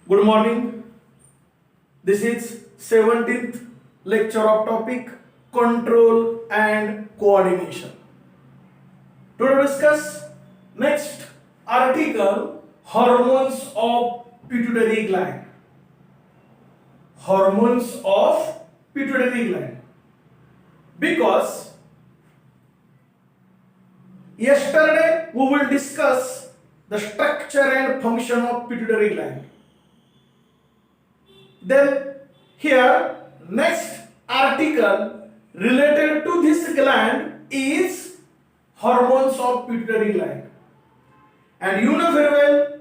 Good morning. This is 17th lecture of topic control and coordination. To discuss next article hormones of pituitary gland. Hormones of pituitary gland. Because yesterday we will discuss the structure and function of pituitary gland. Then here next article related to this gland is hormones of pituitary gland. And you know very well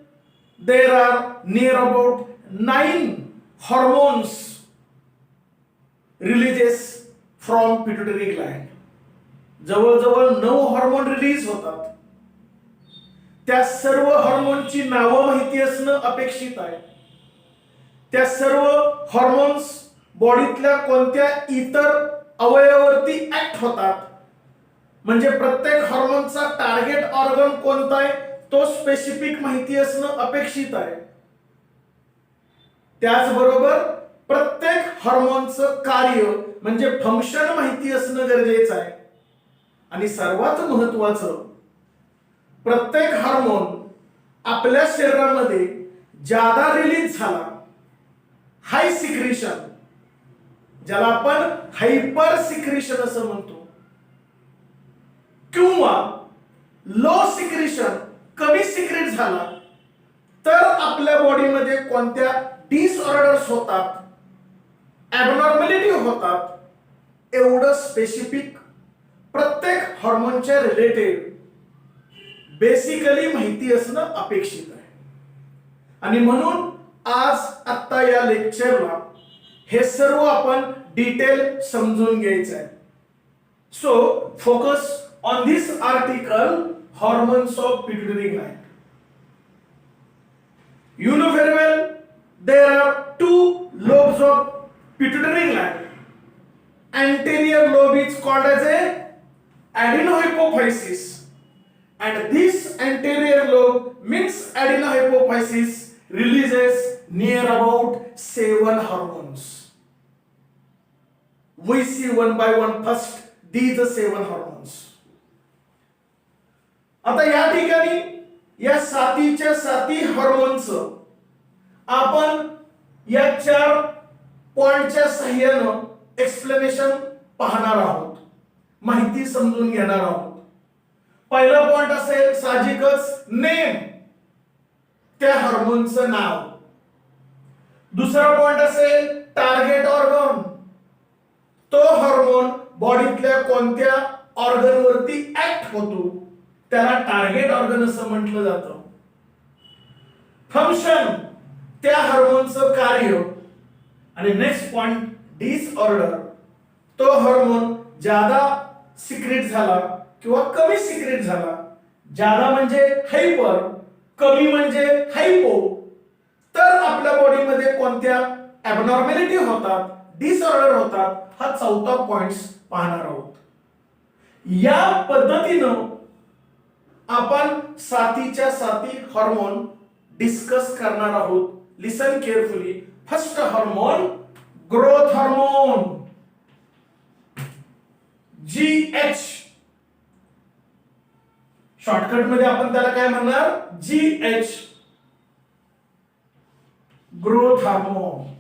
there are near about 9 hormones releases from pituitary gland. जवळजवळ 9 hormone release होतात. त्या सर्व हार्मोनची नावं माहिती असणं अपेक्षित आहे. त्या सर्व हार्मोन्स बॉडीतल्या कोणत्या इतर अवयवावरती ऍक्ट होतात, म्हणजे प्रत्येक हार्मोनचा टार्गेट ऑर्गन कोणता आहे तो स्पेसिफिक माहिती असणं अपेक्षित आहे. त्याचबरोबर प्रत्येक हार्मोनचं कार्य म्हणजे फंक्शन माहिती असणं गरजेचं आहे. आणि सर्वात महत्त्वाचं, प्रत्येक हार्मोन आपल्या शरीरामध्ये ज्यादा रिलीज झाला, हाय सिक्रेशन, ज्याला आपण हायपर सिक्रेशन असं म्हणतो, किंवा लो सिक्रेशन, कमी सिक्रेट झाला, तर आपल्या बॉडीमध्ये कोणत्या डिसऑर्डर्स होतात, ॲबनॉर्मॅलिटी होतात, एवढं स्पेसिफिक प्रत्येक हार्मोनच्या रिलेटेड बेसिकली माहिती असणं अपेक्षित आहे. आणि म्हणून आज आता या लेक्चरला हे सर्व आपण डिटेल समजून घ्यायचं आहे. So focus on this article hormones of pituitary gland. You know very well there are 2 lobes of pituitary gland. Anterior lobe is called as a adenohypophysis, and this anterior lobe means adenohypophysis releases near about 7 hormones. We see one by one. First these 7 hormones. आता या ठिकाणी या सातीच्या साती हार्मोनचं आपण या 4 पॉइंटच्या सहाय्यानं explanation पाहणार आहोत, माहिती समजून घेणार आहोत. पहिला पॉइंट असेल साहजिकच नेम, त्या हार्मोनचं नाव. दुसरा पॉइंट असेल टार्गेट ऑर्गन, तो हार्मोन बॉडीतल्या कोणत्या ऑर्गन वरती ऍक्ट होतो त्याला टार्गेट ऑर्गन असं म्हटलं जातं. फंक्शन, त्या हार्मोनचं कार्य. आणि नेक्स्ट पॉइंट डिसऑर्डर, तो हार्मोन ज्यादा सिक्रेट झाला किंवा कमी सिक्रेट झाला. ज्यादा म्हणजे हायपर, कमी म्हणजे हायपो, तर आपल्या बॉडीमध्ये कोणत्या ॲबनॉर्मॅलिटी होतात, डिसऑर्डर होतात, हा चौथा पॉइंट पाहणार आहोत. या पद्धतीनं आपण सातीच्या साती हार्मोन डिस्कस करणार आहोत. Listen carefully. First hormone growth hormone, GH. Shortcut मध्ये आपण त्याला काय म्हणणार, GH, ग्रोथ हार्मोन.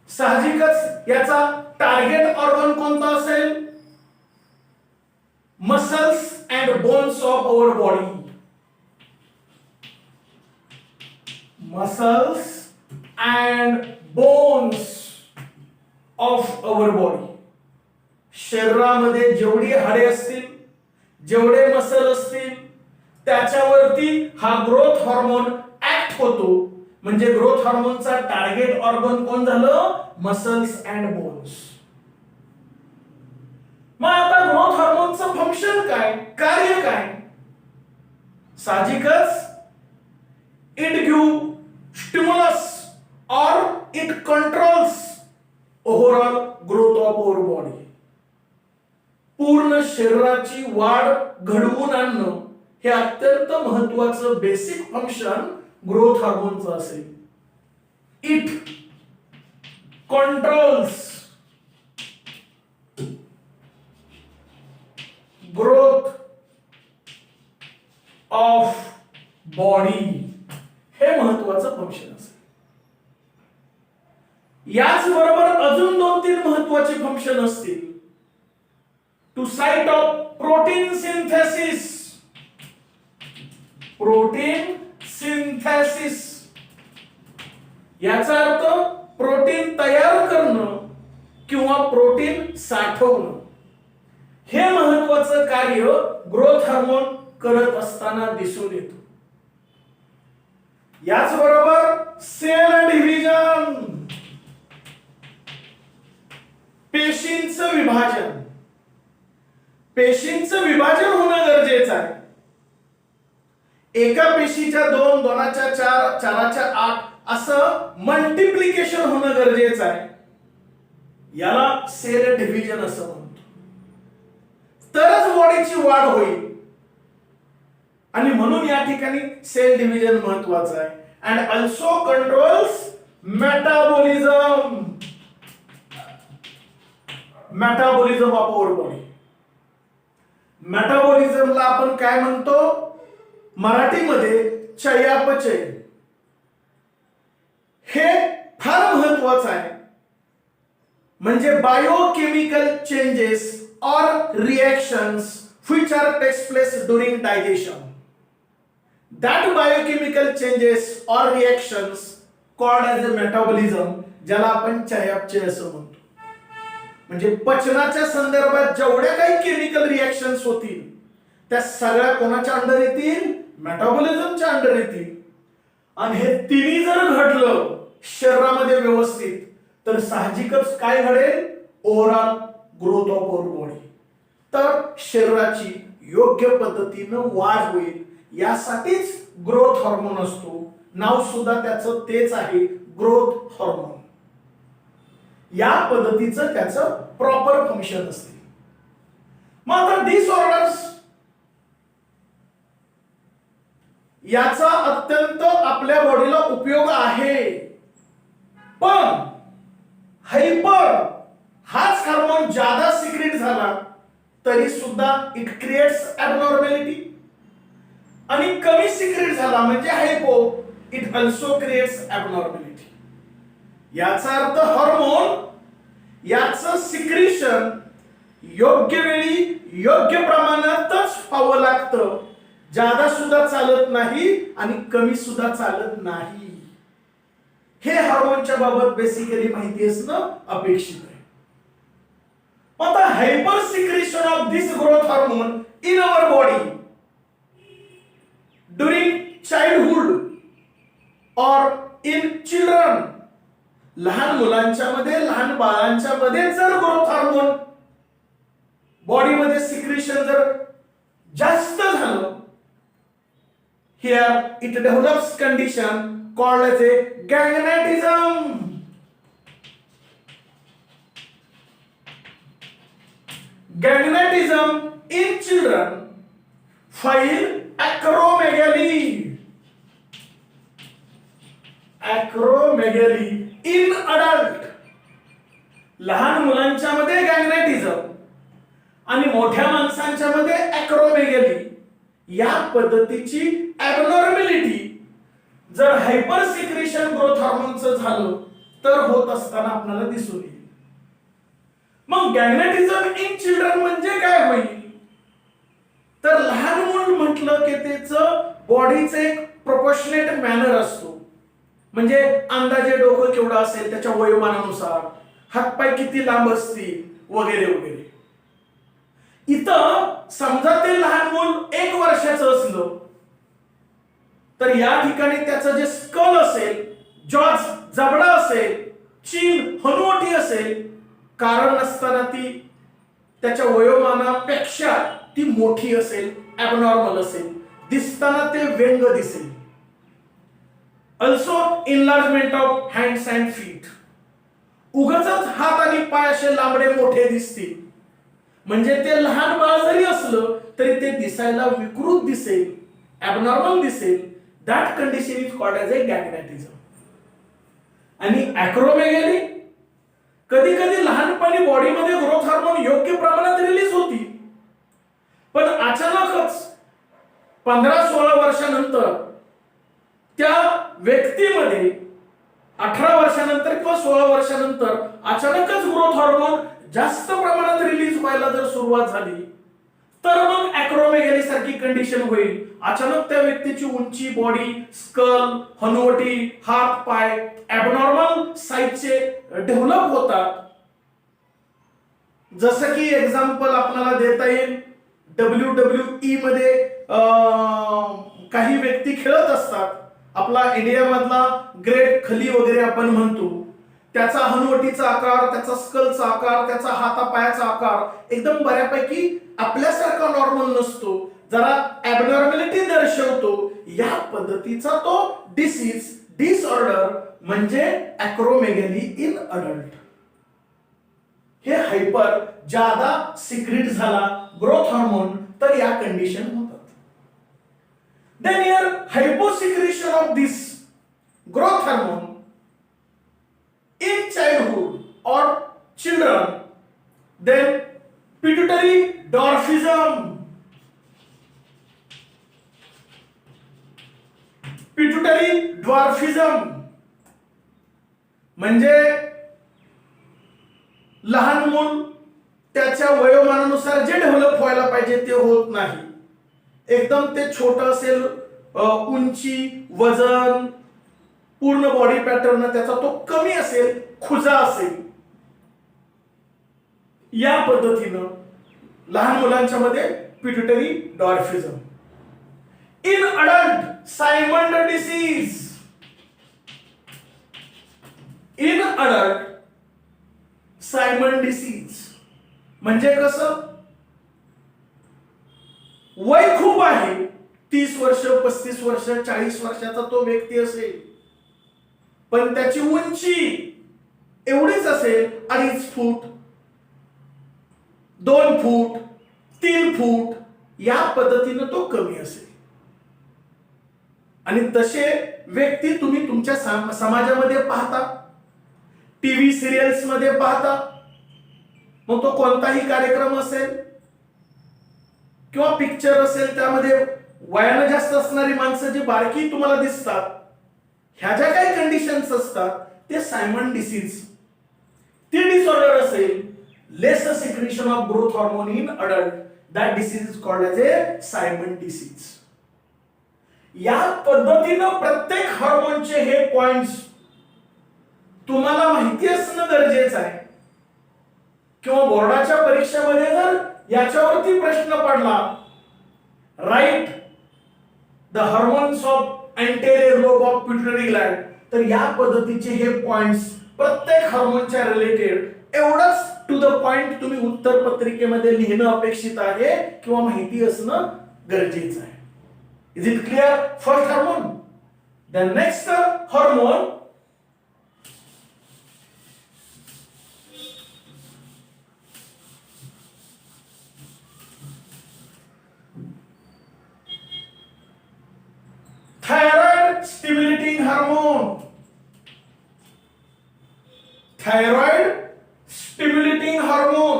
साहजिकच याचा टार्गेट ऑर्गन कोणता असेल, muscles and bones of our body. Muscles and bones of our body. शरीरामध्ये जेवढी हाडे असतील, जेवढे मसल असतील, त्याच्यावरती हा ग्रोथ हार्मोन ऍक्ट होतो. म्हणजे ग्रोथ हार्मोनचा टार्गेट ऑर्गन कोण झालं, मसल्स अँड बोन्स. मग आता ग्रोथ हार्मोनचं फंक्शन काय, कार्य काय. साहजिकच इट गिव्ह स्टिम्युलस और it controls overall growth of our body. पूर्ण शरीराची वाढ घडवून आणणं हे अत्यंत महत्वाचं बेसिक फंक्शन ग्रोथ हार्मोनचं असेल. It controls growth of body हे महत्वाचं फंक्शन असेल. याच बरोबर अजून 2-3 महत्वाचे फंक्शन असतील. Two site of protein synthesis. Protein synthesis याचा अर्थ प्रोटीन तयार करणं किंवा प्रोटीन साठवणं हे महत्वाचं कार्य ग्रोथ हार्मोन करत असताना दिसून येतो. याच बरोबर सेल डिव्हिजन, पेशींचं विभाजन. पेशींचं विभाजन होणं गरजेचं आहे. एका पेशीच्या 2, 2च्या 4, 4च्या 8 असं मल्टिप्लिकेशन होणं गरजेचं आहे. याला सेल डिव्हिजन असं म्हणतो. तरच बॉडीची वाढ होईल. आणि म्हणून या ठिकाणी सेल डिव्हिजन महत्वाचं आहे. And also controls metabolism. Metabolism of our body. मेटाबॉलिझमला आपण काय म्हणतो? मराठीमध्ये चयापचय. हे फार महत्वाचं आहे. म्हणजे बायोकेमिकल चेंजेस और reactions which are takes place during digestion. That biochemical changes or reactions called as a metabolism, ज्याला आपण चयापचय असं म्हणतो. म्हणजे पचनाच्या संदर्भात जेवढ्या काही केमिकल रिएक्शन्स होतील त्या सगळ्या कोणाच्या अंडर येतील? मेटाबॉलिझमच्या अंडर येतील. आणि हे तिन्ही जर घडलं शरीरामध्ये व्यवस्थित तर साहजिकच काय घडेल? Overall growth of our body. तर शरीराची योग्य पद्धतीनं वाढ होईल. यासाठीच ग्रोथ हार्मोन असतो. नाव सुद्धा त्याचं तेच आहे, ग्रोथ हार्मोन. या पद्धतीचं त्याचं प्रॉपर फंक्शन असते. मग आता डिसऑर्डर्स याचा अत्यंत आपल्या बॉडीला उपयोग आहे. पण हायपर हाच हार्मोन जादा सिक्रेट झाला तरी सुद्धा इट क्रिएट्स ॲबनॉर्मॅलिटी. आणि कमी सिक्रेट झाला म्हणजे हायपो, इट ऑल्सो क्रिएट्स ॲबनॉर्मॅलिटी. याचा अर्थ हार्मोन याचं सिक्रेशन योग्य वेळी योग्य प्रमाणातच व्हावं लागतं. जादा सुद्धा चालत नाही आणि कमी सुद्धा चालत नाही. हे हार्मोनच्या बाबत बेसिकली माहिती असणं अपेक्षित आहे. आता hyper secretion of this growth hormone in our body during childhood और इन चिल्ड्रन. लहान मुलांच्या मध्ये, लहान बाळांच्या मध्ये जर ग्रोथ हार्मोन बॉडीमध्ये सिक्रेशन जर जास्त झालं, here it develops condition called as a gangnatism. Gangnatism in children, while acromegaly. Acromegaly in adult. लहान मुलांच्या मध्ये गॅंग्नेटिझम आणि मोठ्या माणसांच्या मध्ये ॲक्रोमेगॅली या पद्धतीची ॲबनॉर्मॅलिटी जर हायपर सिक्रेशन ग्रोथ हार्मोनचं झालं तर होत असताना आपल्याला दिसून येईल. मग गॅंग्नेटिझम इन चिल्ड्रन म्हणजे काय होईल? तर लहान मूल म्हटलं की त्याचं बॉडीचं एक प्रोपोर्शनेट मॅनर असतो. म्हणजे अंदाजे डोकं केवढं असेल त्याच्या वयोमानानुसार, हातपाय किती लांब असतील वगैरे वगैरे. इथं समजा ते लहान मूल 1 वर्षाचं असलं तर या ठिकाणी त्याचं जे स्कल असेल, जॉज जबडा असेल, चीन हनुवटी असेल, कारण नसताना ती त्याच्या वयोमानापेक्षा ती मोठी असेल, ॲबनॉर्मल असेल, दिसताना ते व्यंग दिसेल. Also enlargement of hands and feet. उगाचच हात आणि पाय असे लांबडे मोठे दिसतील. म्हणजे ते लहान बाळ जरी असलं तरी ते दिसायला विकृत दिसेल, ॲबनॉर्मल दिसेल. That condition is called as a gigantism. आणि ॲक्रोमेगॅली, कधी कधी लहानपणी बॉडीमध्ये ग्रोथ हार्मोन योग्य प्रमाणात रिलीज होती, पण अचानकच 15-16 वर्षानंतर त्या व्यक्तीमध्ये 18 वर्षानंतर किंवा 16 वर्षानंतर अचानकच ग्रोथ हार्मोन जास्त प्रमाणात रिलीज व्हायला जर सुरुवात झाली तर मग ॲक्रोमेगॅली सारखी कंडिशन होईल. अचानक त्या व्यक्तीची उंची, बॉडी, स्कल, हनुवटी, हात, पाय ॲबनॉर्मल साईजचे डेव्हलप होतात. जसं की एक्झाम्पल आपल्याला देता येईल, WWE मध्ये काही व्यक्ती खेळत असतात. आपला इंडियामधला ग्रेट खली वगैरे आपण म्हणतो, त्याचा हनुवटीचा आकार, त्याचा स्कलचा आकार, त्याचा हातापायाचा आकार एकदम बऱ्यापैकी आपल्यासारखा नॉर्मल नसतो, जरा ॲबनॉर्मॅलिटी दर्शवतो. या पद्धतीचा तो डिसीज, डिसऑर्डर म्हणजे ॲक्रोमेगॅली इन अडल्ट. हे हायपर जादा सिक्रेट झाला ग्रोथ हार्मोन तर या कंडिशन होतात. Then here hyposecretion of this growth hormone in childhood or children, then pituitary dwarfism. Pituitary dwarfism म्हणजे लहान मूल त्याच्या वयोमानानुसार जे डेव्हलप व्हायला पाहिजे ते होत नाही. एकदम ते छोटं असेल, उंची, वजन, पूर्ण बॉडी पॅटर्न त्याचा तो कमी असेल, खुजा असेल. या पद्धतीनं लहान मुलांच्या मध्ये pituitary dwarfism. In adult Simmonds disease. In adult Simmonds disease म्हणजे कसं, वय खूप आहे, 30 वर्ष, 35 वर्ष, 40 वर्षाचा तो व्यक्ती असेल, पण त्याची उंची एवढीच असेल 2.5 फूट, 2 फूट, 3 फूट, या पद्धतीनं तो कमी असेल. आणि तसे व्यक्ती तुम्ही तुमच्या समाजामध्ये पाहता, टीव्ही सिरियल्स मध्ये पाहता. मग तो कोणताही कार्यक्रम असेल किंवा पिक्चर असेल, त्यामध्ये वयाने जास्त असणारी माणसं जी बारकी तुम्हाला दिसतात, ह्या ज्या काही कंडिशन्स असतात ते सायमन डिसीज. ती डिसऑर्डर असेल, less secretion of growth hormone in adult, that disease is called as a Simmonds disease. या पद्धतीनं प्रत्येक हार्मोनचे हे पॉइंट्स तुम्हाला माहिती असणं गरजेचं आहे. किंवा बोर्डाच्या परीक्षेमध्ये जर याच्यावरती प्रश्न पडला, write the hormones of anterior lobe of pituitary gland, तर या पद्धतीचे हे पॉइंट्स प्रत्येक हार्मोनच्या रिलेटेड एवढंच टू द पॉइंट तुम्ही उत्तर पत्रिकेमध्ये लिहिणं अपेक्षित आहे किंवा माहिती असणं गरजेचं आहे. Is it clear? First hormone. The next hormone thyroid stimulating hormone. Thyroid stimulating hormone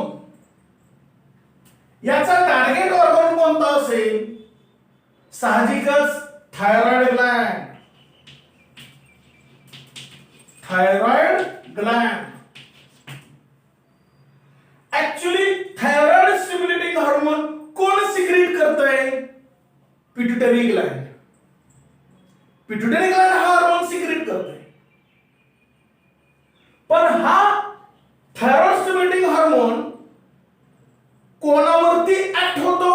याचा टार्गेट ऑर्गन कोणता असेल? साहजिकच thyroid gland. Thyroid gland. Actually thyroid stimulating hormone कोण सिक्रेट करतंय? Pituitary gland. पिट्युटरी ग्लॅंड हा हार्मोन सिक्रेट करतोय. पण हा थायरॉइड स्टिम्युलेटिंग हार्मोन कोणावरती ऍक्ट होतो?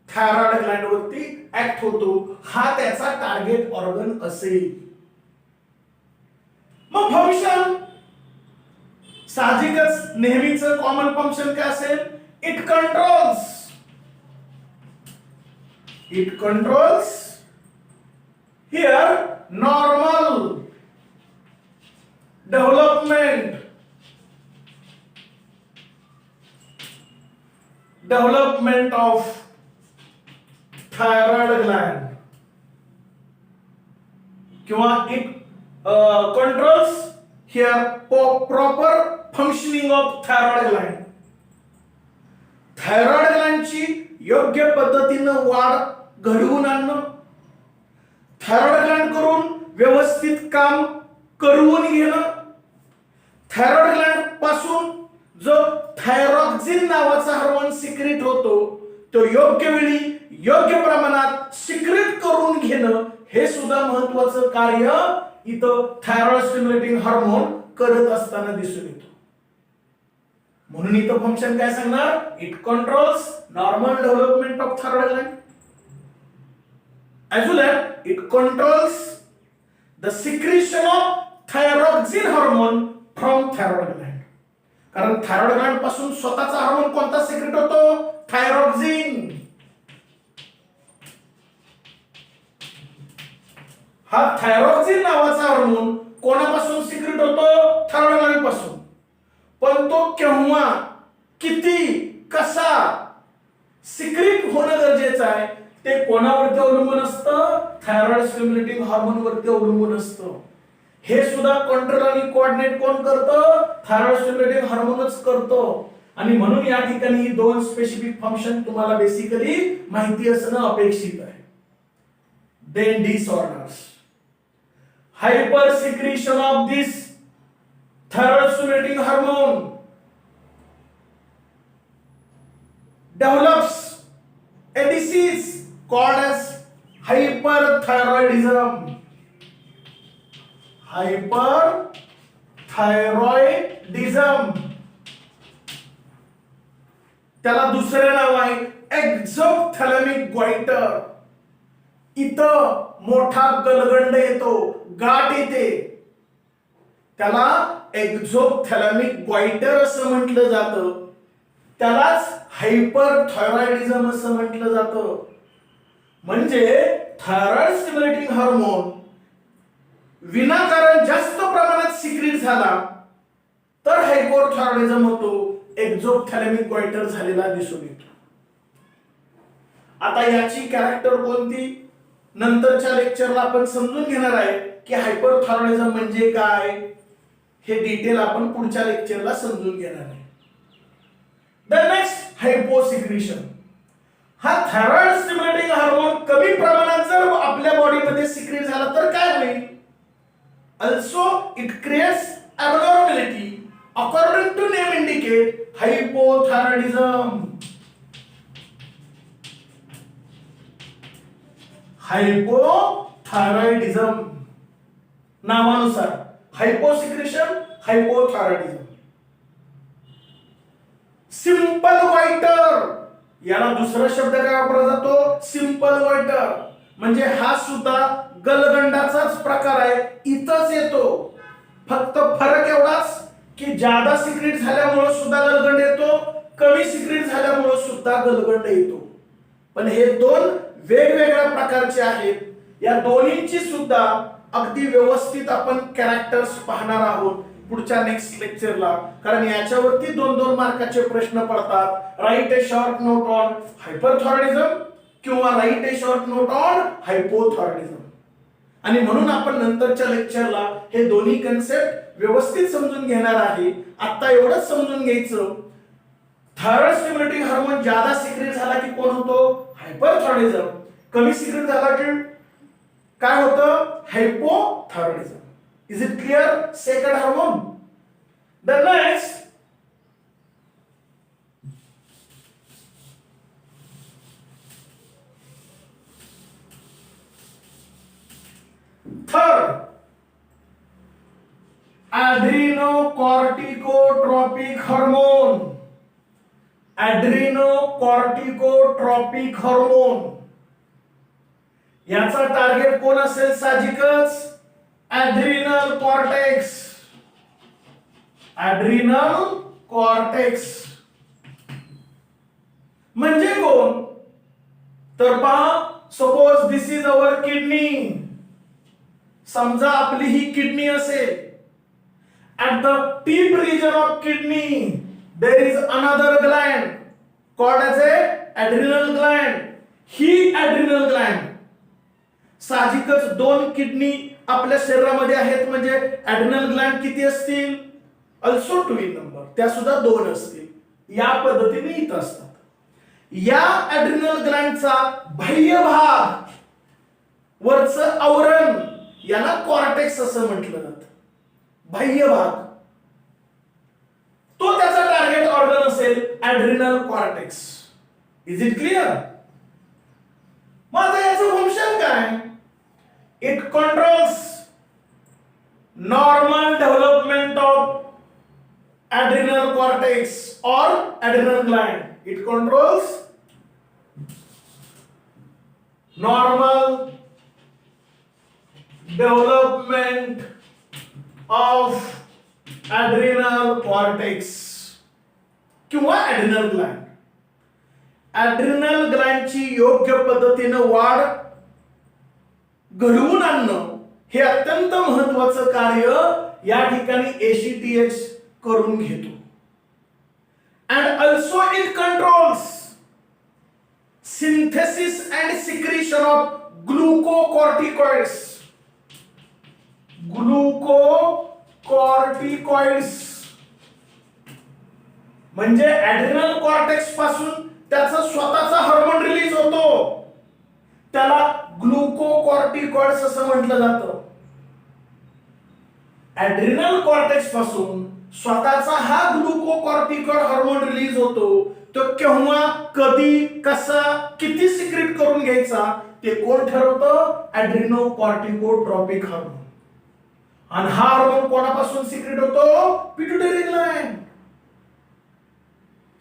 थायरॉइड ग्लॅंड वरती ऍक्ट होतो. हा त्याचा टार्गेट ऑर्गन असेल. मग फंक्शन साहजिकच नेहमीच कॉमन फंक्शन काय असेल? It controls here normal development development of thyroid gland किंवा it controls here proper functioning of thyroid gland. Thyroid ग्लँडची योग्य पद्धतीनं वाढ घडवून आणणं, थायरॉइड ग्लँड करून व्यवस्थित काम करून घेणं, थायरॉइड ग्लँड पासून जो थायरॉक्सिन नावाचा हार्मोन सिक्रेट होतो तो योग्य वेळी योग्य प्रमाणात सिक्रेट करून घेणं, हे सुद्धा महत्वाचं कार्य इथं थायरॉइड स्टिम्युलेटिंग हार्मोन करत असताना दिसून येतो. म्हणून इथं फंक्शन काय सांगणार, it controls normal development of thyroid Gland as well as it controls the secretion of thyroxine hormone from thyroid gland. कारण थायरॉइड ग्लँड पासून स्वतःचा हार्मोन कोणता सिक्रेट होतो, थायरॉक्सिन. हा थायरॉक्सिन नावाचा हार्मोन कोणापासून सिक्रेट होतो, थायरॉइड ग्लँड पासून. पण तो केव्हा, किती, कसा सिक्रेट होणं गरजेचं आहे ते कोणावरती अवलंबून असतं, थायरॉइड स्टिम्युलेटिंग हार्मोन वरती अवलंबून असतं. हे सुद्धा कंट्रोल आणि कोऑर्डिनेट कोण करतं, थायरॉइड स्टिम्युलेटिंग हार्मोनच करतो. आणि म्हणून या ठिकाणी ही दोन स्पेसिफिक फंक्शन तुम्हाला बेसिकली माहिती असणं अपेक्षित आहे. Then disorders, hyper secretion of this thyroid stimulating hormone develops a disease called as hyperthyroidism. Hyperthyroidism, त्याला दुसरे नाव आहे एक्झोथॅलॅमिक गॉइटर. इथं मोठा गलगंड येतो, गाठ येते, त्याला एक्झोथॅलॅमिक गॉइटर असं म्हटलं जातं. त्यालाच हायपरथायरॉइडिझम असं म्हटलं जातं. म्हणजे थायरॉइड स्टिम्युलेटिंग हार्मोन विनाकारण जास्त प्रमाणात सिक्रेट झाला तर हायपरथायरॉइडिझम होतो, एक्झोथॅलॅमिक गॉइटर झालेला दिसून येतो. आता याची कॅरेक्टर कोणती, नंतरच्या लेक्चरला आपण समजून घेणार आहे की हायपरथायरॉइडिझम म्हणजे काय, हे डिटेल आपण पुढच्या लेक्चरला समजून घेणार आहे. The next, hyposecretion. हा थायरॉइड स्टिम्युलेटिंग हार्मोन कमी प्रमाणात जर आपल्या बॉडीमध्ये सिक्रेट झाला तर काय होईल, also it creates abnormality according to name indicate hypothyroidism. Hypothyroidism नावानुसार हायपोसिक्रेशन, हायपोथायरॉइडिझम. सिंपल गॉइटर, याला दुसरा शब्द काय वापरला जातो, सिंपल गॉइटर. म्हणजे हा सुद्धा गलगंडाचाच प्रकार आहे, इथंच येतो. फक्त फरक एवढाच की जादा सिक्रेट झाल्यामुळे सुद्धा गलगंड येतो, कमी सिक्रेट झाल्यामुळे सुद्धा गलगंड येतो. पण हे दोन वेगवेगळ्या प्रकारचे आहेत. या दोन्हींची सुद्धा अगदी व्यवस्थित आपण कॅरेक्टर्स पाहणार आहोत पुढच्या नेक्स्ट लेक्चरला. कारण याच्यावरती 2-2 मार्काचे प्रश्न पडतात. Write a short note on hyperthyroidism किंवा write a short note on hypothyroidism. आणि म्हणून आपण नंतरच्या लेक्चरला हे दोन्ही कन्सेप्ट व्यवस्थित समजून घेणार आहे. आता एवढंच समजून घ्यायचं, थायरॉइड स्टिम्युलेटिंग हार्मोन जादा सिक्रेट झाला की कोण होतो, हायपरथायरॉइडिझम. कमी सिक्रेट झाला की काय होतं, hypothyroidism. Is it clear? Second hormone. The next, third, adrenocorticotropic hormone. Adrenocorticotropic hormone. याचा टार्गेट कोण असेल, साहजिकच adrenal cortex. adrenal cortex म्हणजे कोण, तर पहा, suppose this is our kidney. समजा आपली ही किडनी असेल. at the tip region of kidney there is another gland called as a adrenal gland. ही ॲड्रिनल ग्लँड, साहजिकच 2 किडनी आपल्या शरीरामध्ये आहेत, म्हणजे ॲड्रिनल ग्लँड किती असतील? अल्सो 2 इन नंबर, त्या सुद्धा 2 असतील. या पद्धतीने इथं असतात. या ॲड्रिनल ग्लँडचा बाह्य भाग, वरचं आवरण, याला कॉर्टेक्स असं म्हटलं जातं. बाह्य भाग, तो त्याचा टार्गेट ऑर्गन असेल adrenal cortex. Is it clear? मग याचं फंक्शन काय? It controls normal development of adrenal cortex or adrenal gland. It controls normal development of adrenal cortex किंवा adrenal gland. adrenal gland ची योग्य पद्धतीने वाढ घडवून आणणं हे अत्यंत महत्त्वाचं कार्य या ठिकाणी ACTH करून घेतो. and also it controls synthesis and secretion of glucocorticoids. म्हणजे ॲड्रिनल कॉर्टेक्स पासून त्याचा स्वतःचा हार्मोन रिलीज होतो, त्याला ग्लुकोकॉर्टिकॉइड्स असं म्हटलं जातं. ॲड्रिनल कॉर्टेक्स पासून स्वतःचा हा ग्लुकोकॉर्टिकॉइड हार्मोन रिलीज होतो. तो केव्हा, कधी, कसा, किती सिक्रेट करून घ्यायचा ते कोण ठरवतं? ॲड्रिनोकॉर्टिकोट्रॉपिक हार्मोन. आणि हा हार्मोन कोणापासून सिक्रेट होतो? Pituitary Gland.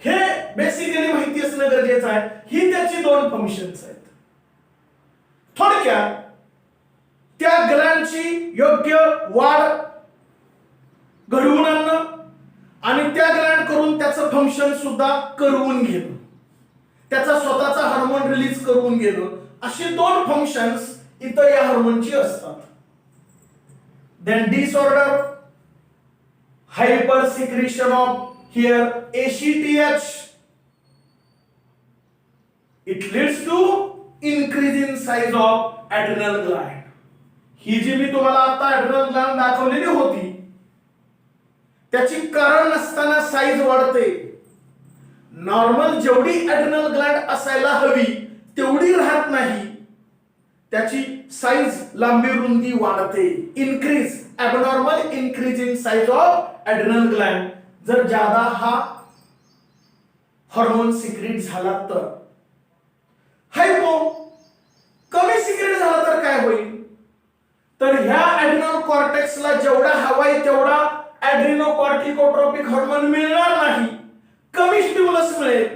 हे बेसिकली माहिती असणं गरजेचं आहे. ही त्याची 2 फंक्शन्स आहेत. थोडक्यात त्या ग्लँडची योग्य वाढ घडवून आणणं आणि त्या ग्लँड करून त्याचं फंक्शन सुद्धा करवून घेणं, त्याचा स्वतःचा हार्मोन रिलीज करून घेणं, अशी 2 फंक्शन्स इथं या हार्मोनची असतात. Then disorder, hyper secretion of here ACTH. It leads to increase in size of adrenal gland. ही जी मी तुम्हाला आता ॲड्रिनल ग्लँड दाखवलेली होती त्याची कारण नसताना साईज वाढते. नॉर्मल जेवढी ॲड्रिनल ग्लँड असायला हवी तेवढी राहत नाही, त्याची साईज, लांबी, रुंदी वाढते. Increase, abnormal increase in size of adrenal gland. जर ज्यादा हा हार्मोन सिक्रेट झाला तर. हायपो, कमी सिक्रेट झाला तर काय होईल? तर ह्या ॲड्रिनल कॉर्टेक्सला जेवढा हवाय तेवढा ॲड्रिनोकॉर्टिकोट्रॉपिक हार्मोन मिळणार नाही, कमी स्टिम्युलस मिळेल.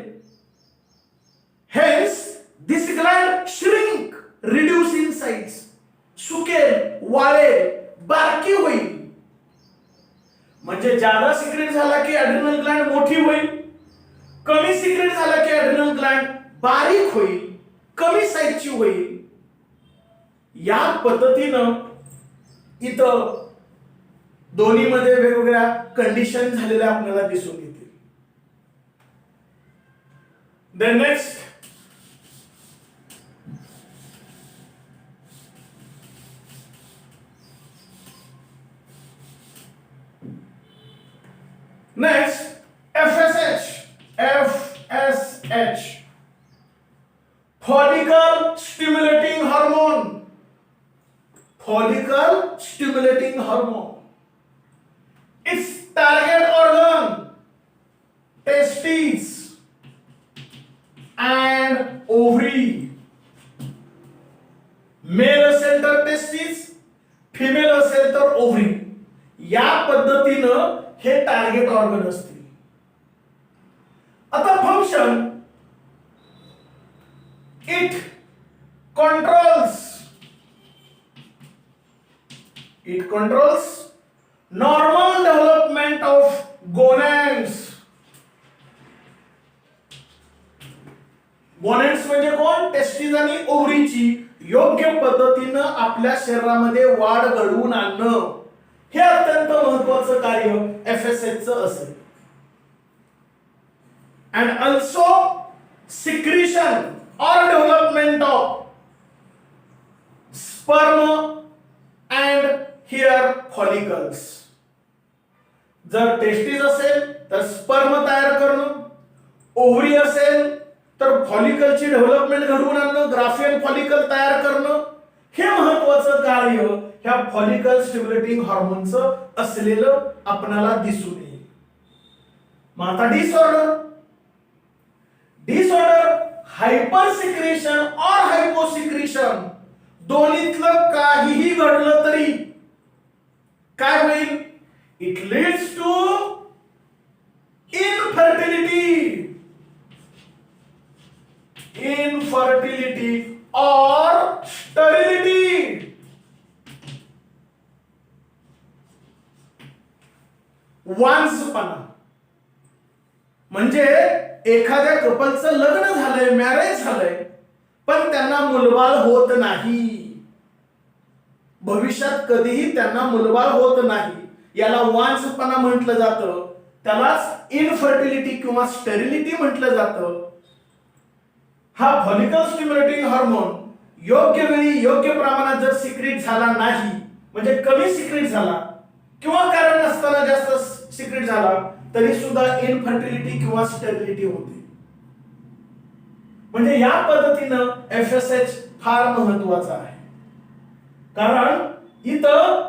Hence this gland shrink, reduce in size, सुकेल, वाळेल, बारकी होईल. म्हणजे जादा सिक्रेट झाला की ॲड्रिनल ग्लँड मोठी होईल, कमी सिक्रेट झाला की ॲड्रिनल ग्लँड बारीक होईल, कमी साईजची होईल. या पद्धतीनं इथं दोन्ही मध्ये वेगवेगळ्या कंडिशन झालेल्या आपल्याला दिसून येतील. Then next, FSH, follicle stimulating hormone. Follicle stimulating hormone. Its target organ, testes and ovary. Male असेल तर testes, female असेल तर ovary. या पद्धतीनं हे टार्गेट ऑर्गन असतील. आता function, it controls normal development of gonads. Gonads म्हणजे कोण? टेस्टिस आणि ओव्हरीची योग्य पद्धतीनं आपल्या शरीरामध्ये वाढ घडवून आणणं हे अत्यंत महत्त्वाचं कार्य FSH चं असेल. And also secretion or development of sperm and hair follicles. जर टेस्टिस असेल तर स्पर्म तयार करणं, ओव्हरी असेल तर फॉलिकलची डेव्हलपमेंट घडवून आणणं, ग्राफियन फॉलिकल तयार करणं, हे महत्वाचं कार्य ह्या फॉलिकल स्टिम्युलेटिंग हार्मोनचं असलेलं आपल्याला दिसून येईल. मग आता डिसऑर्डर हायपर सिक्रेशन और हायपोसिक्रेशन दोन्हीतलं काहीही घडलं तरी काय होईल? इट लीड्स टू इनफर्टिलिटी और स्टरिलिटी. वांसपणा म्हणजे एखाद्या कपलचं लग्न झालंय, मॅरेज झालंय, पण त्यांना मुलबाळ होत नाही, भविष्यात कधीही त्यांना मुलबाळ होत नाही, याला वांसपणा म्हटलं जातं. त्यालाच इनफर्टिलिटी किंवा स्टेरिलिटी म्हटलं जातं. हा फॉलिकल स्टिम्युलेटिंग हार्मोन योग्य वेळी योग्य प्रमाणात जर सिक्रेट झाला नाही, म्हणजे कमी सिक्रेट झाला किंवा कारण नसताना जास्त सिक्रेट झाला, तरी सुद्धा इनफर्टिलिटी किंवा स्टेरिलिटी होते. म्हणजे या पद्धतीनं FSH फार महत्वाचा आहे. कारण इथं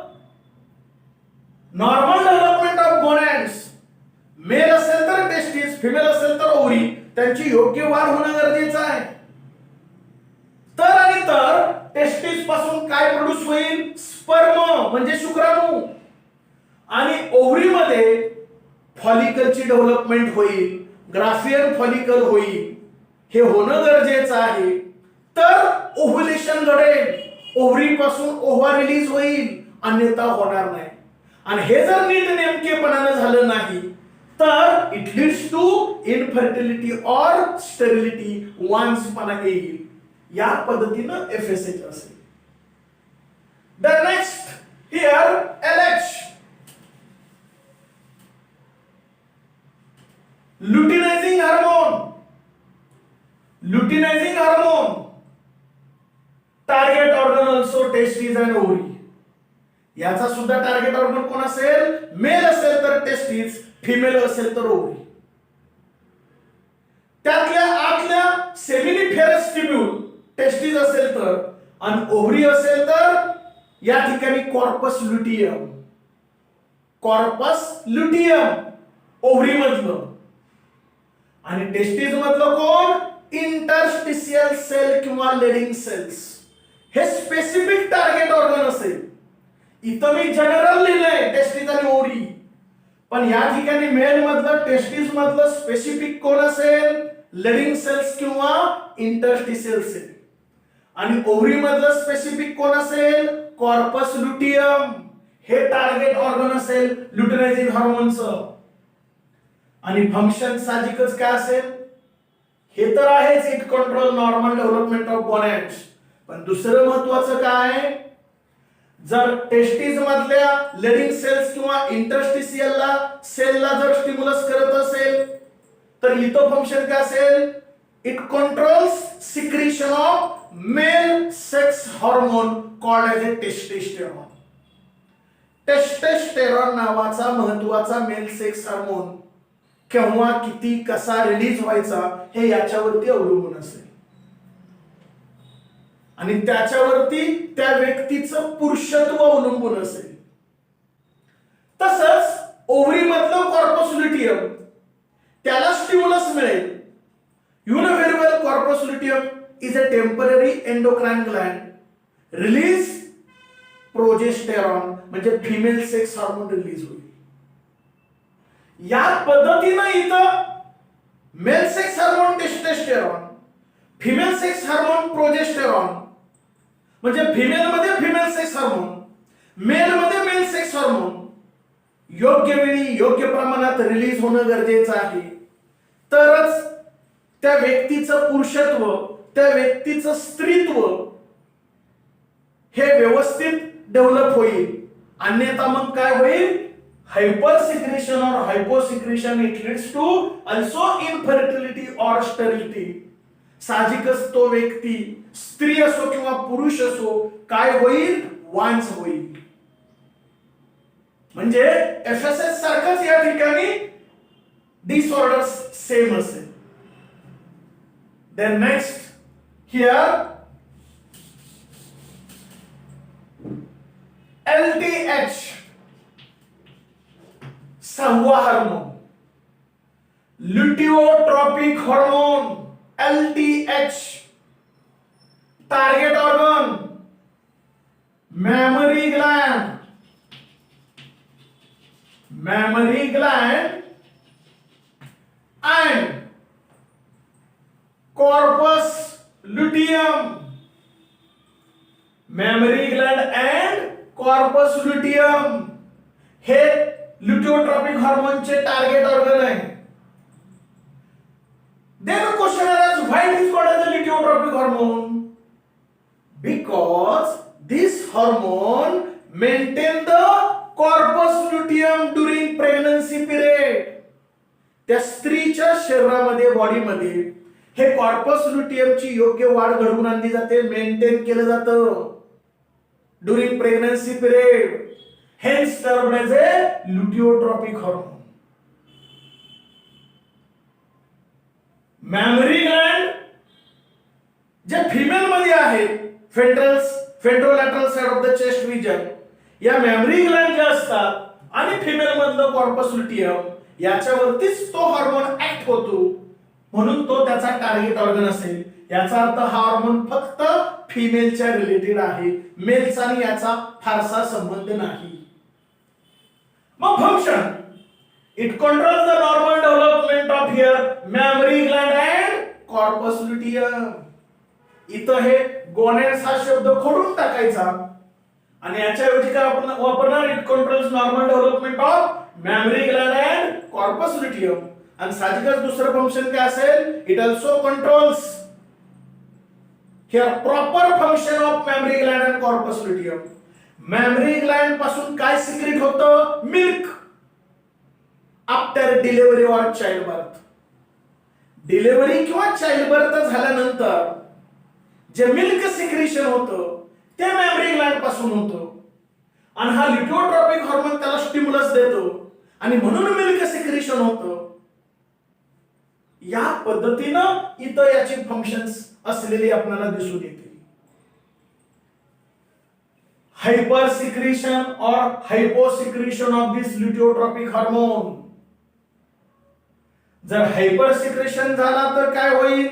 नॉर्मल डेव्हलपमेंट ऑफ गोनॅड्स, मेल असेल तर टेस्टिस, फिमेल असेल तर ओव्हरी, त्यांची योग्य वाढ होणं गरजेचं आहे. तर टेस्टिस पासून काय प्रोड्यूस होईल? स्पर्म म्हणजे शुक्राणू, आणि ओव्हरी मध्ये फॉलिकलची डेव्हलपमेंट होईल, ग्राफियन फॉलिकल होईल, हे होणं गरजेचं आहे. तर ओव्ह्युलेशन घडेल, ओव्हरी पासून ओव्हा रिलीज होईल, अन्यथा होणार नाही. आणि हे जर नीट नेमकेपणाने झालं नाही तर इट लीड्स टू इनफर्टिलिटी और स्टेरिलिटी, वांसपणा येईल. या पद्धतीनं FSH असेल. The next here LH, luteinizing hormone. Luteinizing hormone target organ also testis and ovary. याचा सुद्धा टार्गेट ऑर्गन कोण असेल? मेल असेल तर टेस्टिस, फिमेल असेल तर ओव्हरी. त्यातल्या आतल्या सेमिनिफेरस ट्यूब्यूल टेस्टिस असेल तर, आणि ओव्हरी असेल तर या ठिकाणी corpus luteum. Corpus luteum ovary मधलं, आणि टेस्टिस मधलं कोण? इंटरस्टिशियल सेल किंवा लेडिंग सेल्स. हे स्पेसिफिक टार्गेट ऑर्गन असेल. इथं मी जनरल लिहिलंय टेस्टिस आणि ओव्हरी, पण या ठिकाणी मेल मधलं, टेस्टिस मधलं स्पेसिफिक कोण असेल? लेडिंग सेल्स किंवा इंटरस्टिशियल सेल. आणि ओव्हरी मधलं स्पेसिफिक कोण असेल? Corpus luteum. हे टार्गेट ऑर्गन असेल लुटिनायझिंग हार्मोनचं. आणि फंक्शन साहजिकच काय असेल? हे तर आहेच, it control normal development of gonads. पण दुसरं महत्वाचं काय? जर टेस्टिस मधल्या लेडिंग सेल्स किंवा इंटरस्टिशियलला सेलला जर स्टिम्युलस करत असेल तर इथं फंक्शन काय असेल? It controls secretion of male sex hormone called as A testosterone. Testosterone नावाचा महत्वाचा मेल सेक्स हार्मोन केव्हा, किती, कसा रिलीज व्हायचा हे याच्यावरती अवलंबून असेल, आणि त्याच्यावरती त्या व्यक्तीचं पुरुषत्व अवलंबून असेल. तसंच ओव्हरी मधलं कॉर्पस ल्युटियम, त्याला स्टिम्युलस मिळेल. You know very well, corpus luteum is a temporary endocrine Gland, release progesterone म्हणजे फिमेल सेक्स हार्मोन रिलीज होईल. या पद्धतीनं इथं male sex hormone testosterone, female sex hormone progesterone, म्हणजे फिमेल मध्ये फिमेल सेक्स हार्मोन, मेल मध्ये male sex hormone योग्य वेळी योग्य प्रमाणात रिलीज होणं गरजेचं आहे. तरच त्या व्यक्तीचं पुरुषत्व, त्या व्यक्तीचं स्त्रीत्व हे व्यवस्थित डेव्हलप होईल. अन्यथा मग काय होईल? हायपर सिक्रेशन और hyposecretion, it leads to also infertility or sterility. साहजिकच तो व्यक्ती स्त्री असो किंवा पुरुष असो काय होईल, वांझ होईल. म्हणजे FSH सारखंच या ठिकाणी डिसऑर्डर सेम असेल. देन नेक्स्ट हिअर LTH, सहावा hormone luteotropic hormone. LTH target organ mammary gland and corpus luteum. mammary gland and corpus luteum हे ल्युटिओट्रॉपिक हार्मोनचे टार्गेट ऑर्गन आहे. Then the question arises, why it is called as a luteotropic hormone? Because this hormone maintain the corpus luteum during pregnancy period. त्या स्त्रीच्या शरीरामध्ये, बॉडीमध्ये हे corpus ल्युटियमची योग्य वाढ घडवून आणली जाते, मेंटेन केलं जातं during pregnancy period. Hence termed as a luteotropic hormone. Mammary gland जे फिमेल मध्ये आहे, ventrolateral side of the chest region, या मॅमरी ग्लँड जे असतात आणि फिमेल मधलं कॉर्पस ल्युटियम याच्यावरतीच तो हार्मोन ऍक्ट होतो, म्हणून तो त्याचा टार्गेट ऑर्गन असेल. याचा अर्थ हा हार्मोन फक्त फिमेलच्या रिलेटेड आहे, मेलचा आणि याचा फारसा संबंध नाही. मग function, it controls the normal development of here mammary gland and corpus luteum. इथं हे गोनेड्स हा शब्द खोडून टाकायचा आणि याच्याऐवजी काय आपण वापरणार, it controls normal development of memory Gland and corpus luteum. आणि साहजिकच दुसरं फंक्शन काय असेल, it also controls here proper function of memory Gland and corpus luteum. Memory gland पासून काय सिक्रेट होतं, milk. After delivery or child birth, delivery किंवा child birth झाल्यानंतर जे मिल्क सिक्रेशन होतं ते मॅमरी ग्लँड पासून होतं आणि हा ल्युटिओट्रॉपिक हार्मोन त्याला स्टिम्युलस देतो आणि म्हणून मिल्क सिक्रेशन होतं. या पद्धतीनं इथं याची फंक्शन्स असलेली आपल्याला दिसून येते. हायपर सिक्रेशन और hypo secretion of this luteotropic hormone. जर हायपर सिक्रेशन झाला तर काय होईल,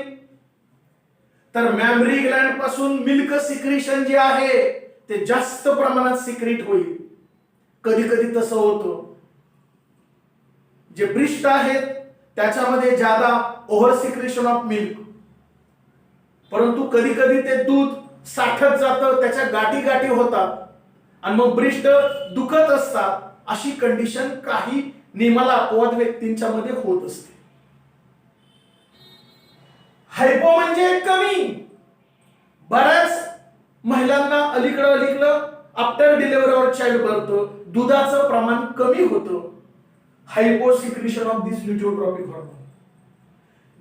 तर मॅमरी ग्लँड पासून मिल्क सिक्रेशन जे आहे ते जास्त प्रमाणात सिक्रेट होईल. कधी कधी तसं होतं, जे ब्रेस्ट आहेत त्याच्यामध्ये ज्यादा ओव्हर सिक्रेशन ऑफ मिल्क, परंतु कधी कधी ते दूध साठत जातं, त्याच्या गाठी गाठी होतात आणि मग ब्रेस्ट दुखत असतात. अशी कंडिशन काही नियमाला अपवाद व्यक्तींच्या मध्ये होत असते. हायपो म्हणजे कमी. बऱ्याच महिलांना अलीकडं आफ्टर डिलिव्हरी और चाइल्ड बर्थ दुधाचं प्रमाण कमी होतं. Hypo secretion of this luteotropic hormone.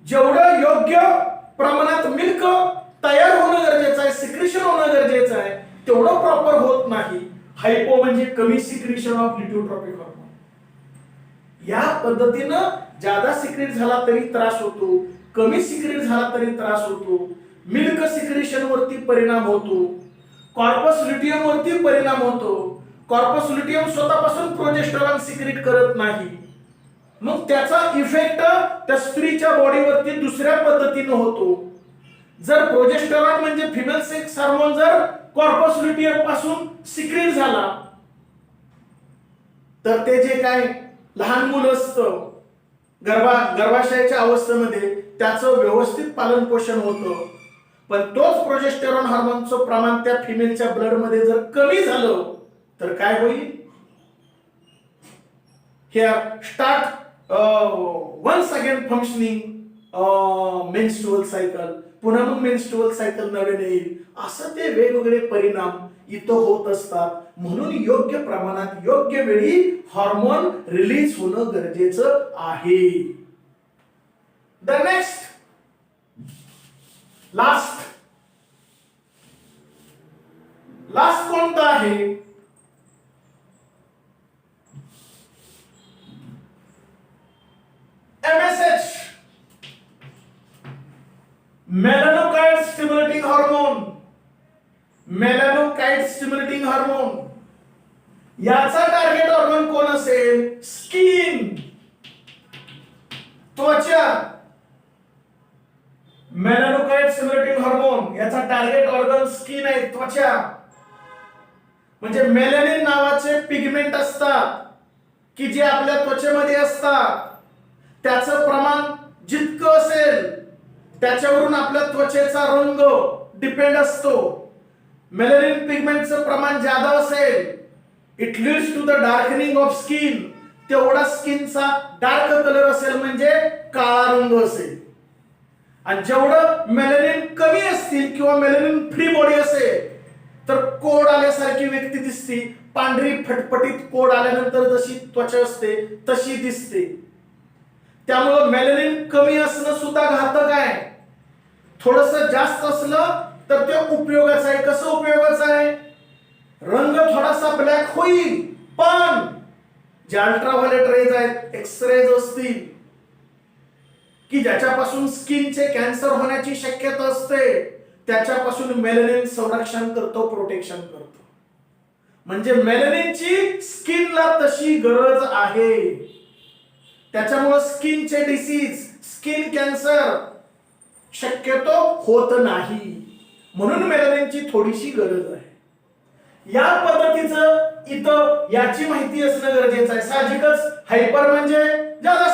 जेवढं योग्य प्रमाणात मिल्क तयार होणं गरजेचं आहे, सिक्रेशन होणं गरजेचं आहे, तेवढं प्रॉपर होत नाही. हायपो म्हणजे कमी सिक्रेशन ऑफ ल्युटिओट्रॉपिक हार्मोन. या पद्धतीनं जादा सिक्रेट झाला तरी त्रास होतो, कमी सिक्रेट झाला तरी त्रास होतो. मिल्क सिक्रेशन वरती परिणाम होतो, कॉर्पस ल्युटियम वरती परिणाम होतो. कॉर्पस ल्युटियम स्वतःपासून प्रोजेस्टेरॉन सिक्रेट करत नाही, मग त्याचा इफेक्ट त्या स्त्रीच्या बॉडीवरती दुसऱ्या पद्धतीने होतो. जर प्रोजेस्टेरॉन म्हणजे फिमेल सेक्स हार्मोन जर कॉर्पस ल्युटियम पासून सिक्रेट झाला तर ते जे काय लहान मुलं असतं गर्भाशयाच्या अवस्थेमध्ये त्याचं व्यवस्थित पालन पोषण होतं. पण तोच प्रोजेस्टेरॉन हार्मोनचं प्रमाण त्या फिमेलच्या ब्लड मध्ये जर कमी झालं तर काय होईल, here start once again functioning menstrual cycle. पुन्हा मग मेन्स्ट्रुअल सायकल नवीन येईल. असं ते वेगवेगळे परिणाम इथं होत असतात. म्हणून योग्य प्रमाणात योग्य वेळी हार्मोन रिलीज होणं गरजेचं आहे. द नेक्स्ट लास्ट कोणता आहे? MSH, melanocyte stimulating hormone. Melanocyte stimulating hormone याचा टार्गेट ऑर्गन कोण असेल? स्किन, त्वचा. मेलानोकाइट स्टिम्युलेटिंग हार्मोन याचा टार्गेट ऑर्गन स्किन आहे, त्वचा. म्हणजे मेलॅनिन नावाचे पिगमेंट असतात की जे आपल्या त्वचेमध्ये असतात. त्याचं प्रमाण जितकं असेल त्याच्यावरून आपल्या त्वचेचा रंग डिपेंड असतो. मेलॅनिन पिगमेंटचं प्रमाण जादा असेल, it leads to the darkening of skin. तेवढा स्किनचा डार्क कलर असेल म्हणजे काळा रंग असेल. आणि जेवढं मेलॅनिन कमी असतील किंवा मेलॅनिन फ्री बॉडी असेल तर कोड आल्यासारखी व्यक्ती दिसते. पांढरी फटफटीत कोड आल्यानंतर जशी त्वचा असते तशी दिसते. त्यामुळे मेलॅनिन कमी असणं सुद्धा घातक आहे. थोडंसं जास्त असलं तर ते उपयोगाचं आहे. कसं उपयोगाचं आहे? रंग थोडासा ब्लॅक होईल, पण जे अल्ट्राव्हायोलेट रेज आहेत, एक्सरेज असतील की ज्याच्यापासून स्किनचे कॅन्सर होण्याची शक्यता असते, त्याच्यापासून मेलॅनिन संरक्षण करतो, प्रोटेक्शन करतो. म्हणजे मेलॅनिनची स्किनला तशी गरज आहे. त्याच्यामुळे स्किनचे डिसीज, स्किन कॅन्सर शक्यतो होत नाही. म्हणून मेलॅनिनची थोडीशी गरज आहे. या पद्धतीचं इथं याची माहिती असणं गरजेचं आहे. साहजिकच हायपर म्हणजे ज्यादा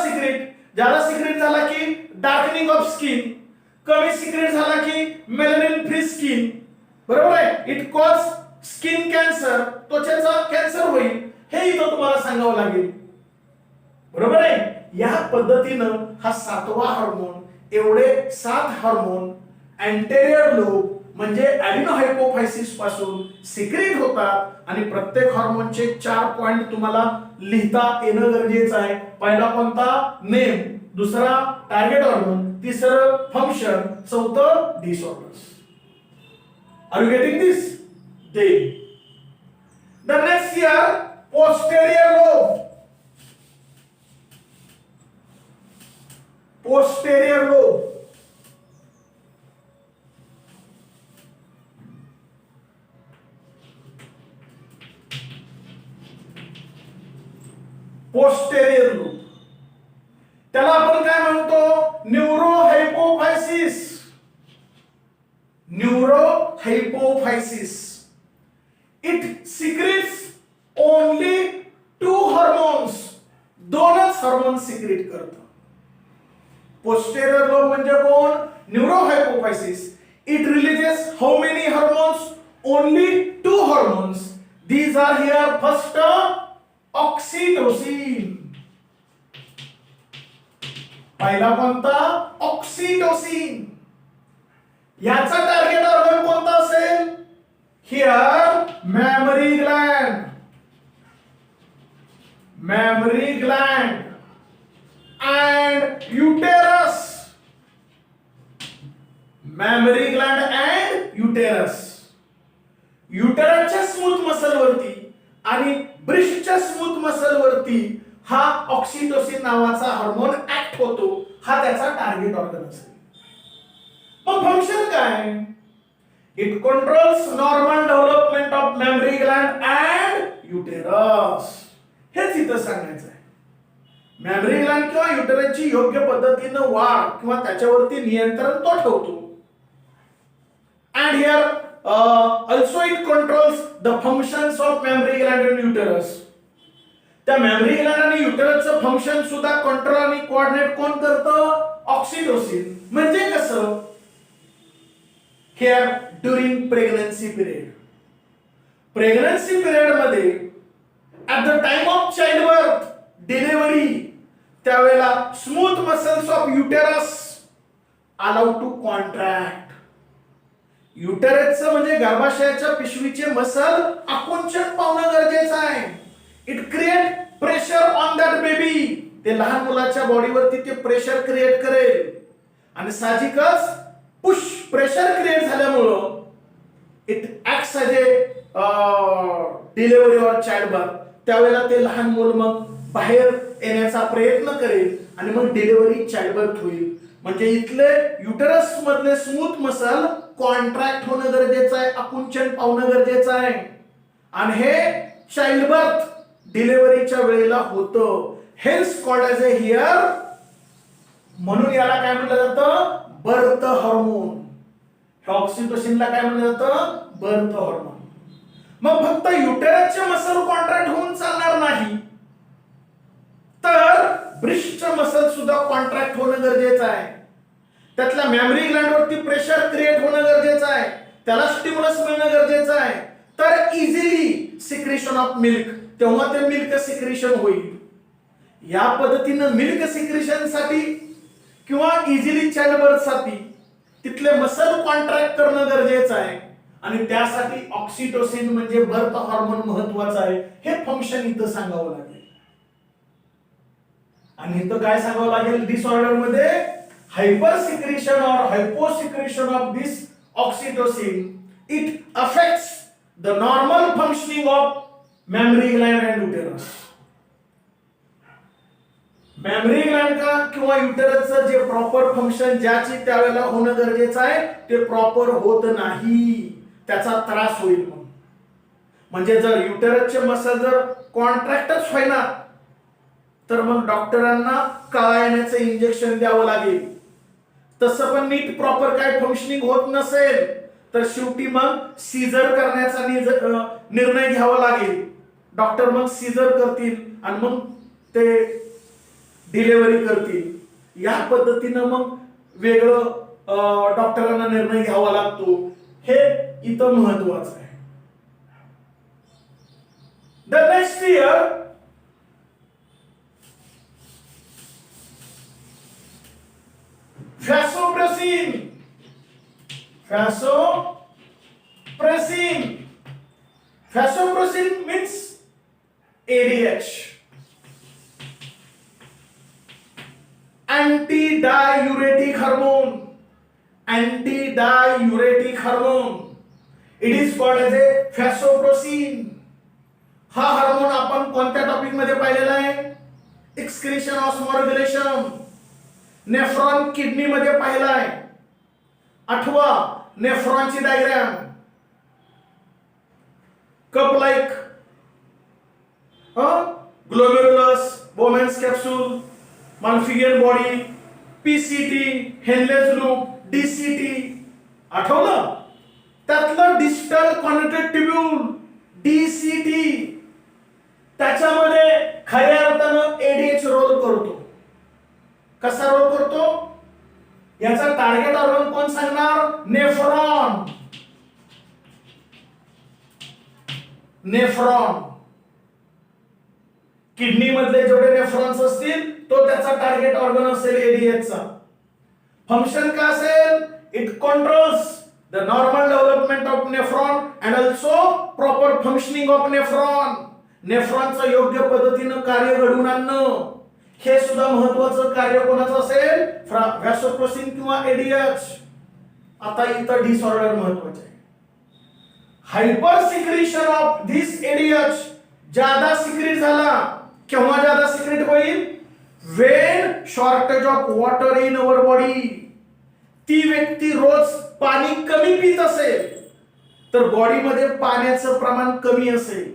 सिक्रेट झाला की डार्कनिंग ऑफ स्किन, कमी सिक्रेट झाला की मेलॅनिन फ्री स्किन. बरोबर आहे? इट कॉज स्किन कॅन्सर, त्वचेचा कॅन्सर होईल, हे इथं तुम्हाला सांगावं लागेल. बरोबर आहे? या पद्धतीनं हा 7वा हार्मोन, एवढे 7 हार्मोन अँटेरियर लोब म्हणजे ॲडिनोहायपोफायसिस पासून सिक्रेट होतात. आणि प्रत्येक हार्मोनचे 4 पॉइंट तुम्हाला लिहिता येणं गरजेचं आहे. पहिला कोणता? नेम, दुसरा टार्गेट ऑर्गन, तिसरं फंक्शन, चौथं disorders. Are you getting this? Then the next here, posterior lobe. Posterior lobe. Posterior lobe. त्याला आपण काय म्हणतो? न्यूरोहायपोफायसिस. न्यूरोहायपोफायसिस. It secretes only 2 hormones. दोनच हार्मोन सिक्रेट करतं. पोस्टेरियर लोब म्हणजे कोण? न्यूरोहायपोफायसिस. It releases how many hormones? Only 2 hormones. These are here first oxytocin. पहिला कोणता? ऑक्सिटोसिन. याचा टार्गेट ऑर्गन कोणता असेल? Here, mammary gland. Mammary gland and uterus. Mammary gland and uterus. युटरसच्या स्मूथ मसल वरती आणि ब्रेस्टच्या स्मूथ मसल वरती हा ऑक्सिटोसिन नावाचा हार्मोन ऍक्ट होतो. हा त्याचा टार्गेट ऑर्गन असेल. मग फंक्शन काय? It controls normal development of mammary gland and uterus. हेच इथं सांगायचं आहे. मॅमरी ग्लँड किंवा युटरसची योग्य पद्धतीनं वाढ किंवा त्याच्यावरती नियंत्रण तो ठेवतो. And here also it controls the functions of mammary gland and uterus. त्या मॅमरी ग्लँड आणि युटरसचं फंक्शन सुद्धा कंट्रोल आणि कोऑर्डिनेट कोण करतं? ऑक्सिटोसिन. म्हणजे कसं? Here during pregnancy period. Pregnancy period मध्ये at the time of childbirth, delivery, त्यावेळेला smooth muscles of uterus allowed to contract. युटरसचं म्हणजे गर्भाशयाच्या पिशवीचे मसल आकुंचन पावणं गरजेचं आहे. It create pressure on that baby. ते लहान मुलाच्या बॉडीवरती ते प्रेशर क्रिएट करेल. आणि साहजिकच पुश प्रेशर क्रिएट झाल्यामुळं it acts as A delivery or child birth. त्यावेळेला ते लहान मूल मग बाहेर येण्याचा प्रयत्न करेल आणि मग डिलिव्हरी चाइल्ड बर्थ होईल. म्हणजे इथले युटरस मधले स्मूथ मसल कॉन्ट्रॅक्ट होणं गरजेचं आहे, आकुंचन पावणं गरजेचं आहे. आणि हे चाइल्ड बर्थ डिलिव्हरीच्या वेळेला होतं. Hence called as a here. म्हणून याला काय म्हटलं जातं? Birth hormone. ऑक्सिटोसिनला काय म्हटलं जातं? Birth hormone. मग फक्त युटेरसचे मसल कॉन्ट्रॅक्ट होऊन चालणार नाही, तर ब्रेस्टचे मसल सुद्धा कॉन्ट्रॅक्ट होणं गरजेचं आहे. त्यातल्या मॅमरी ग्लँड वरती प्रेशर क्रिएट होणं गरजेचं आहे, त्याला स्टिम्युलस मिळणं गरजेचं आहे. तर इझिली सिक्रेशन ऑफ मिल्क, तेव्हा ते मिल्क सिक्रेशन होईल. या पद्धतीनं मिल्क सिक्रेशन साठी किंवा इझिली चाइल्ड बर्थ साठी तिथले मसल कॉन्ट्रॅक्ट करणं गरजेचं आहे. आणि त्यासाठी ऑक्सिटोसिन म्हणजे बर्थ हार्मोन महत्वाचं आहे. हे फंक्शन इथं सांगावं लागेल. आणि इथं काय सांगावं लागेल? डिसऑर्डर मध्ये हायपर सिक्रेशन और hypo secretion of this oxytocin it affects the normal functioning of memory Gland and uterus. Memory Gland का किंवा युटेरसचं जे प्रॉपर फंक्शन ज्याची त्यावेळेला होणं गरजेचं आहे ते प्रॉपर होत नाही, त्याचा त्रास होईल. म्हणजे जर युटेरसचे मसल जर कॉन्ट्रॅक्टच होईना तर मग डॉक्टरांना कळा येण्याचं इंजेक्शन द्यावं लागेल. तसं पण नीट प्रॉपर काय फंक्शनिंग होत नसेल तर शेवटी मग सीझर करण्याचा निर्णय घ्यावा लागेल. डॉक्टर मग सीझर करतील आणि मग ते डिलिव्हरी करतील. या पद्धतीनं मग वेगळं डॉक्टरांना निर्णय घ्यावा लागतो. हे इथं महत्वाचं आहे. The next year vasopressin. Vasopressin. Vasopressin means ADH. Antidiuretic hormone. Antidiuretic hormone. It is called as a vasopressin. हा हार्मोन आपण कोणत्या टॉपिक मध्ये पाहिलेला आहे? एक्सक्रीशन ऑस्मोरेग्युलेशन. नेफ्रॉन किडनी मध्ये पाहिला आहे. आठवा नेफ्रॉनची diagram. Cup like glomerulus, Bowman's capsule, Malpighian body, PCT, Henle's loop, DCT. आठवलं? त्यातलं डिस्टल कॉन्ट्रॅक्ट ट्यूब्यूल डीसीटी त्याच्यामध्ये खऱ्या अर्थानं एडीएच रोल करतो. कसा रोल करतो? याचा टार्गेट ऑर्गन कोण सांगणार? नेफ्रॉन. नेफ्रॉन किडनी मधले जेवढे नेफ्रॉन्स असतील तो त्याचा टार्गेट ऑर्गन असेल एडीएच चा. फंक्शन काय असेल? It controls the normal development of nephron and also proper functioning of nephron. नेफ्रॉनचं योग्य पद्धतीनं कार्य घडवून आणणं हे सुद्धा महत्वाचं कार्य कोणाचं असेल? व्हॅसोप्रेसिन किंवा एडीएच. आता इथं डिसऑर्डर महत्वाचे आहे. Hyper secretion of this ADH ज्यादा सिक्रेट झाला. केव्हा ज्यादा सिक्रेट होईल? Wien shortage of water in our body. ती व्यक्ती रोज पाणी कमी पित असेल तर बॉडीमध्ये पाण्याचं प्रमाण कमी असेल.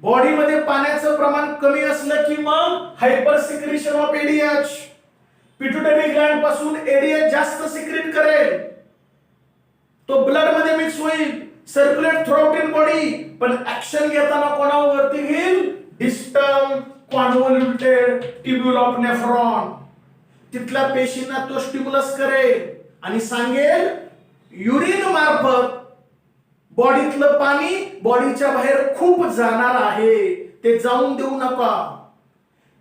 बॉडीमध्ये पाण्याचं प्रमाण कमी असलं की मग hyper secretion of ADH. Pituitary gland पासून एडीएच जास्त सिक्रेट करेल. तो ब्लड मध्ये मिक्स होईल, सर्क्युलेट थ्रूआउट इन बॉडी. पण ऍक्शन घेताना कोणावरती घेईल? Distal convoluted tubule of nephron. तिथल्या पेशींना तो स्टिम्युलस करेल आणि सांगेल युरिन मार्फत बॉडीतलं पाणी बॉडीच्या बाहेर खूप जाणार आहे, ते जाऊन देऊ नका.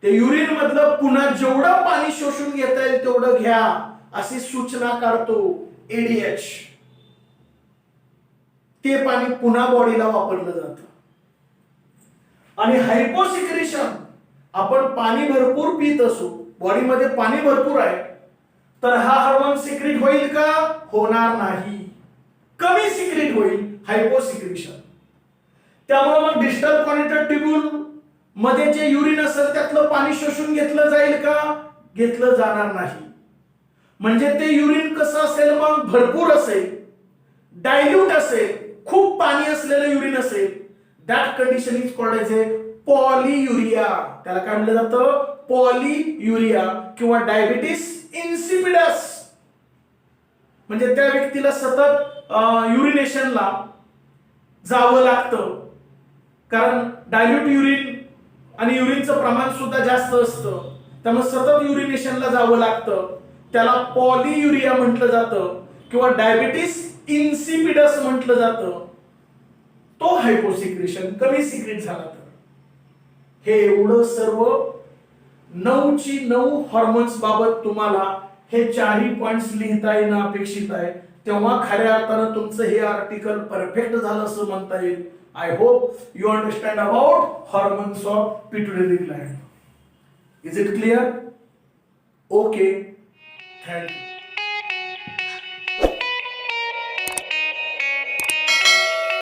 ते युरिन मधलं पुन्हा जेवढं पाणी शोषून घेता येईल तेवढं घ्या अशी सूचना काढतो एडीएच. ते पाणी पुन्हा बॉडीला वापरलं जातं. आणि हायपोसिक्रेशन आपण पाणी भरपूर पित असू, बॉडीमध्ये पाणी भरपूर आहे तर हा हार्मोन सिक्रेट होईल का? होणार नाही, कमी सिक्रेट होईल, हायपोसिक्रेशन. त्यामुळे मग डिस्टल कॉनिटर ट्यूब्यूल मध्ये जे युरिन असेल त्यातलं पाणी शोषून घेतलं जाईल का? घेतलं जाणार नाही. म्हणजे ते युरिन कसं असेल मग? भरपूर असेल, डायल्यूट असेल, खूप पाणी असलेलं युरिन असेल. That condition is called as a polyuria. त्याला काय म्हटलं जातं? पॉलीयुरिया किंवा डायबिटीस इन्सिपिडस. म्हणजे त्या व्यक्तीला सतत युरिनेशनला जावं लागतं, कारण डायल्यूट युरिन आणि युरिनचं प्रमाण सुद्धा जास्त असतं, त्यामुळे सतत युरिनेशनला जावं लागतं. त्याला पॉलीयुरिया म्हटलं जातं किंवा डायबिटीस इन्सिपिडस म्हटलं जातं. तो हायपोसिक्रेशन, कमी सिक्रेट झाला तर. हे एवढं सर्व 9 हॉर्मोन्स बाबत तुम्हाला हे 4 पॉइंट्स लिहिता येणं अपेक्षित आहे. तेव्हा खऱ्या अर्थानं तुमचं हे आर्टिकल परफेक्ट झालं असं म्हणता येईल. I hope you understand about hormones of pituitary Gland. Is it clear? Okay, thank you.